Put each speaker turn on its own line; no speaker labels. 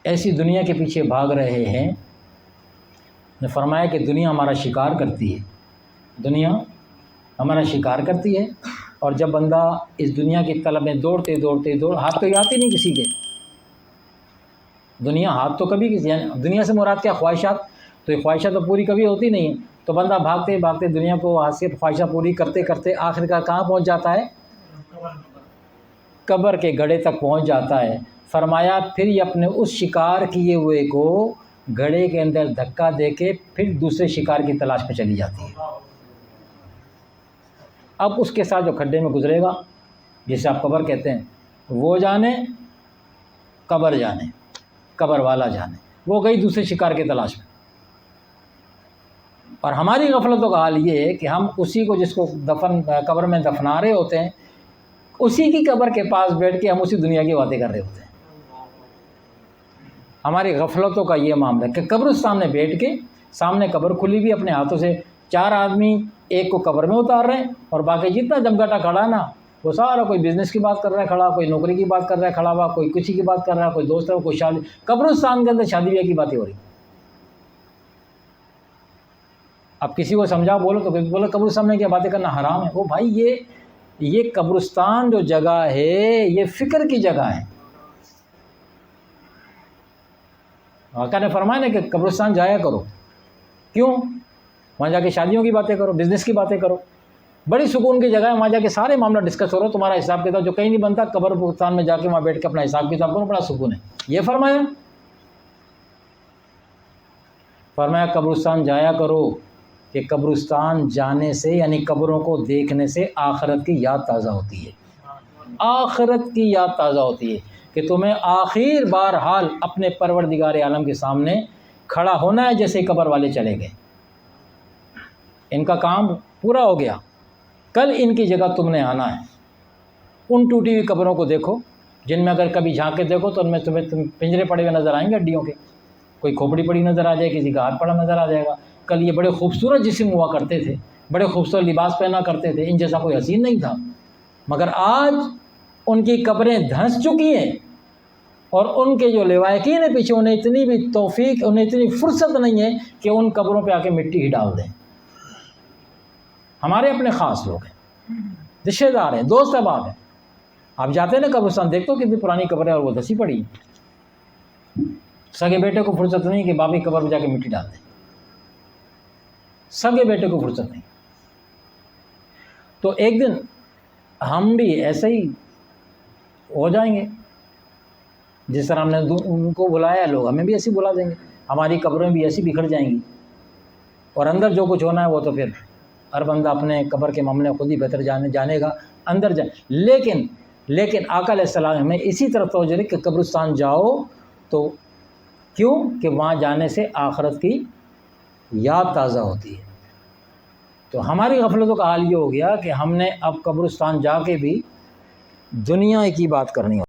ایسی دنیا کے پیچھے بھاگ رہے ہیں، نے فرمایا کہ دنیا ہمارا شکار کرتی ہے، دنیا ہمارا شکار کرتی ہے، اور جب بندہ اس دنیا کی طلب میں دوڑتے ہاتھ تو آتے نہیں کسی کے، دنیا ہاتھ تو کبھی کسی، یعنی دنیا سے مراد کیا؟ خواہشات، تو یہ خواہشات تو پوری کبھی ہوتی نہیں ہیں، تو بندہ بھاگتے دنیا کو ہاتھ سے خواہشات پوری کرتے آخر کا کہاں پہنچ جاتا ہے؟ قبر کے گڑھے تک پہنچ جاتا ہے۔ فرمایا پھر یہ اپنے اس شکار کیے ہوئے کو گڑھے کے اندر دھکا دے کے پھر دوسرے شکار کی تلاش پہ چلی جاتی ہے۔ اب اس کے ساتھ جو کھڈے میں گزرے گا، جسے آپ قبر کہتے ہیں، وہ جانے، قبر جانے، قبر والا جانے، وہ گئی دوسرے شکار کی تلاش میں۔ اور ہماری غفلتوں کا حال یہ ہے کہ ہم اسی کو، جس کو قبر میں دفنا رہے ہوتے ہیں، اسی کی قبر کے پاس بیٹھ کے ہم اسی دنیا کی باتیں کر رہے ہوتے ہیں۔ ہماری غفلتوں کا یہ معاملہ ہے کہ قبرستان میں بیٹھ کے سامنے قبر کھلی ہوئی، اپنے ہاتھوں سے 4 آدمی ایک کو قبر میں اتار رہے ہیں، اور باقی جتنا جمگٹا کھڑا ہے نا، وہ سارا کوئی بزنس کی بات کر رہا ہے کھڑا، کوئی نوکری کی بات کر رہا ہے کھڑا ہوا، کوئی کسی کی بات کر رہا ہے، کوئی دوست ہے، کوئی شادی، قبرستان کے اندر شادی بیاہ کی باتیں ہو رہی۔ اب کسی کو سمجھا بولو تو بولو قبرستان میں کیا باتیں کرنا حرام ہے؟ وہ بھائی یہ قبرستان جو جگہ ہے یہ فکر کی جگہ ہے۔ آقا نے فرمایا نا کہ قبرستان جایا کرو، کیوں؟ وہاں جا کے شادیوں کی باتیں کرو، بزنس کی باتیں کرو، بڑی سکون کی جگہ ہے، وہاں جا کے سارے معاملہ ڈسکس ہو رہا ہو، تمہارا حساب کتاب جو کہیں نہیں بنتا، قبرستان میں جا کے وہاں بیٹھ کے اپنا حساب کتاب کرو، بڑا سکون ہے۔ یہ فرمایا قبرستان جایا کرو، کہ قبرستان جانے سے یعنی قبروں کو دیکھنے سے آخرت کی یاد تازہ ہوتی ہے، آخرت کی یاد تازہ ہوتی ہے، کہ تمہیں آخر بار حال اپنے پروردگار عالم کے سامنے کھڑا ہونا ہے، جیسے قبر والے چلے گئے، ان کا کام پورا ہو گیا، کل ان کی جگہ تم نے آنا ہے۔ ان ٹوٹی ہوئی قبروں کو دیکھو، جن میں اگر کبھی جھانک کے دیکھو تو ان میں تمہیں پنجرے پڑے ہوئے نظر آئیں گے ہڈیوں کے، کوئی کھوپڑی پڑی نظر آ جائے، کسی کا ہاتھ پڑا نظر آ جائے گا۔ کل یہ بڑے خوبصورت جسم ہوا کرتے تھے، بڑے خوبصورت لباس پہنا کرتے تھے، ان جیسا کوئی حسین نہیں تھا، مگر آج ان کی قبریں دھنس چکی ہیں، اور ان کے جو لوائقین ہیں پیچھے، انہیں اتنی بھی توفیق، انہیں اتنی فرصت نہیں ہے کہ ان قبروں پہ آ کے مٹی ہی ڈال دیں۔ ہمارے اپنے خاص لوگ ہیں، رشتے دار ہیں، دوست احباب ہیں، آپ جاتے ہیں نا قبرستان، دیکھتے ہو کتنی پرانی قبر ہے اور وہ دھسی پڑی ہے۔ سگے بیٹے کو فرصت نہیں کہ باپ کی قبر پہ جا کے مٹی ڈال دیں، سگے بیٹے کو فرصت نہیں۔ تو ایک دن ہم بھی ایسے ہی ہو جائیں گے، جس طرح ہم نے ان کو بلایا، لوگ ہمیں بھی ایسے بلا دیں گے، ہماری قبریں بھی ایسی بکھر جائیں گی، اور اندر جو کچھ ہونا ہے وہ تو پھر ہر بندہ اپنے قبر کے معاملے خود ہی بہتر جانے گا، اندر جائے۔ لیکن آقا علیہ السلام ہمیں اسی طرف توجہ ہے کہ قبرستان جاؤ تو کیوں؟ کہ وہاں جانے سے آخرت کی یاد تازہ ہوتی ہے۔ تو ہماری غفلتوں کا حال یہ ہو گیا کہ ہم نے اب قبرستان جا کے بھی دنیا کی بات کرنی ہوتی ہے۔